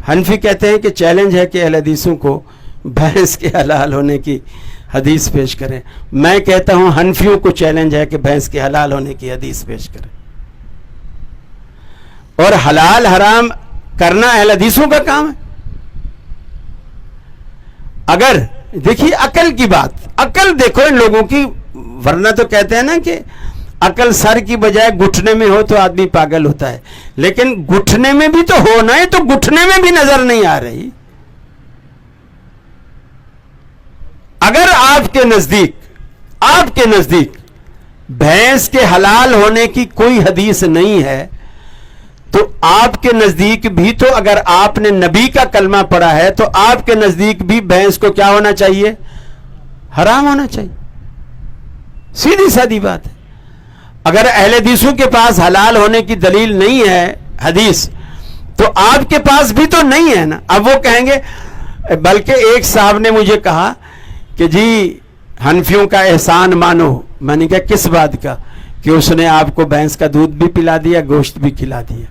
حنفی کہتے ہیں کہ چیلنج ہے کہ اہل حدیثوں کو بھینس کے حلال ہونے کی حدیث پیش کریں. میں کہتا ہوں حنفیوں کو چیلنج ہے کہ بھینس کے حلال ہونے کی حدیث پیش کریں. اور حلال حرام کرنا اہل حدیثوں کا کام ہے. اگر دیکھیے عقل کی بات، عقل دیکھو ان لوگوں کی، ورنہ تو کہتے ہیں نا کہ عقل سر کی بجائے گھٹنے میں ہو تو آدمی پاگل ہوتا ہے، لیکن گھٹنے میں بھی تو ہونا ہے، تو گھٹنے میں بھی نظر نہیں آ رہی. اگر آپ کے نزدیک بھینس کے حلال ہونے کی کوئی حدیث نہیں ہے تو آپ کے نزدیک بھی تو اگر آپ نے نبی کا کلمہ پڑھا ہے تو آپ کے نزدیک بھی بھینس کو کیا ہونا چاہیے؟ حرام ہونا چاہیے. سیدھی سادی بات ہے. اگر اہل حدیثوں کے پاس حلال ہونے کی دلیل نہیں ہے حدیث تو آپ کے پاس بھی تو نہیں ہے نا. اب وہ کہیں گے، بلکہ ایک صاحب نے مجھے کہا کہ جی حنفیوں کا احسان مانو. میں نے کہا کس بات کا؟ کہ اس نے آپ کو بھینس کا دودھ بھی پلا دیا، گوشت بھی کھلا دیا.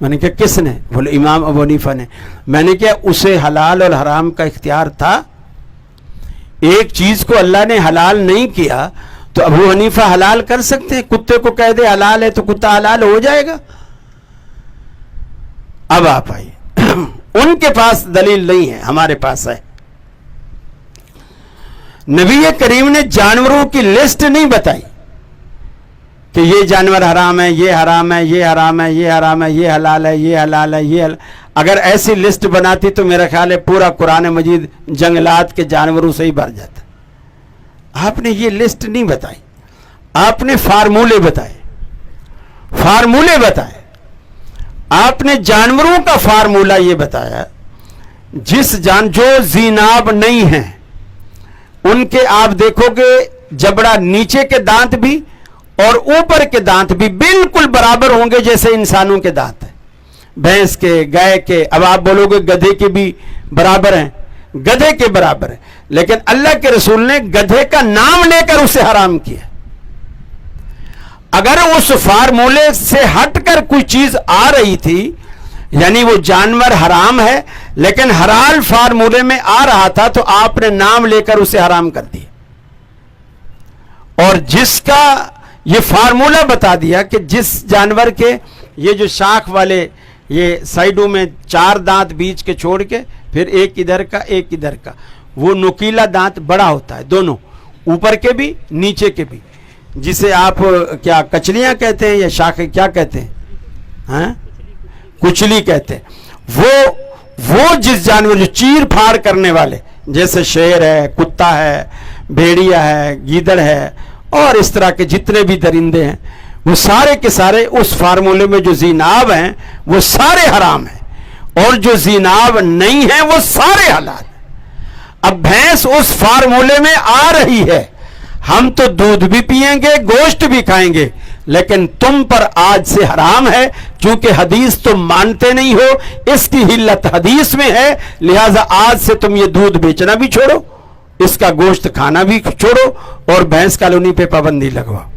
میں نے کہا کس نے؟ بولے امام ابو حنیفہ نے. میں نے کہا اسے حلال اور حرام کا اختیار تھا. ایک چیز کو اللہ نے حلال نہیں کیا تو ابو حنیفہ حلال کر سکتے ہیں. کتے کو کہہ دے حلال ہے تو کتا حلال ہو جائے گا. اب آپ آئیے، ان کے پاس دلیل نہیں ہے، ہمارے پاس ہے. نبی کریم نے جانوروں کی لسٹ نہیں بتائی کہ یہ جانور حرام ہے، یہ حرام ہے، یہ حرام ہے، یہ حرام ہے، یہ حلال ہے، یہ حلال ہے، یہ حلال. اگر ایسی لسٹ بناتی تو میرا خیال ہے پورا قرآن مجید جنگلات کے جانوروں سے ہی بھر جاتا. آپ نے یہ لسٹ نہیں بتائی، آپ نے فارمولے بتائے. آپ نے جانوروں کا فارمولہ یہ بتایا، جو زیناب نہیں ہیں ان کے آپ دیکھو گے جبڑا نیچے کے دانت بھی اور اوپر کے دانت بھی بالکل برابر ہوں گے جیسے انسانوں کے دانت ہیں. بھینس کے، گائے کے، اب آپ بولو گے گدھے کے بھی برابر ہیں، گدھے کے برابر ہیں. لیکن اللہ کے رسول نے گدھے کا نام لے کر اسے حرام کیا. اگر اس فارمولے سے ہٹ کر کوئی چیز آ رہی تھی، یعنی وہ جانور حرام ہے لیکن حلال فارمولے میں آ رہا تھا، تو آپ نے نام لے کر اسے حرام کر دیا. اور جس کا یہ فارمولہ بتا دیا کہ جس جانور کے یہ جو شاخ والے یہ سائیڈوں میں 4 دانت بیچ کے چھوڑ کے پھر ایک ادھر کا ایک ادھر کا، وہ نکیلا دانت بڑا ہوتا ہے، دونوں اوپر کے بھی نیچے کے بھی، جسے آپ کیا کچلیاں کہتے ہیں یا شاخیں کیا کہتے ہیں؟ ہاں کچلی کہتے ہیں. وہ جس جانور جو چیر پھاڑ کرنے والے جیسے شیر ہے، کتا ہے، بھیڑیا ہے، گیدڑ ہے اور اس طرح کے جتنے بھی درندے ہیں، وہ سارے کے سارے اس فارمولے میں جو زیناب ہیں وہ سارے حرام ہیں، اور جو زیناب نہیں ہیں وہ سارے حلال ہیں. اب بھینس اس فارمولے میں آ رہی ہے، ہم تو دودھ بھی پئیں گے، گوشت بھی کھائیں گے، لیکن تم پر آج سے حرام ہے چونکہ حدیث تم مانتے نہیں ہو، اس کی علت حدیث میں ہے، لہذا آج سے تم یہ دودھ بیچنا بھی چھوڑو، اس کا گوشت کھانا بھی چھوڑو اور بھینس کالونی پہ پابندی لگواؤ.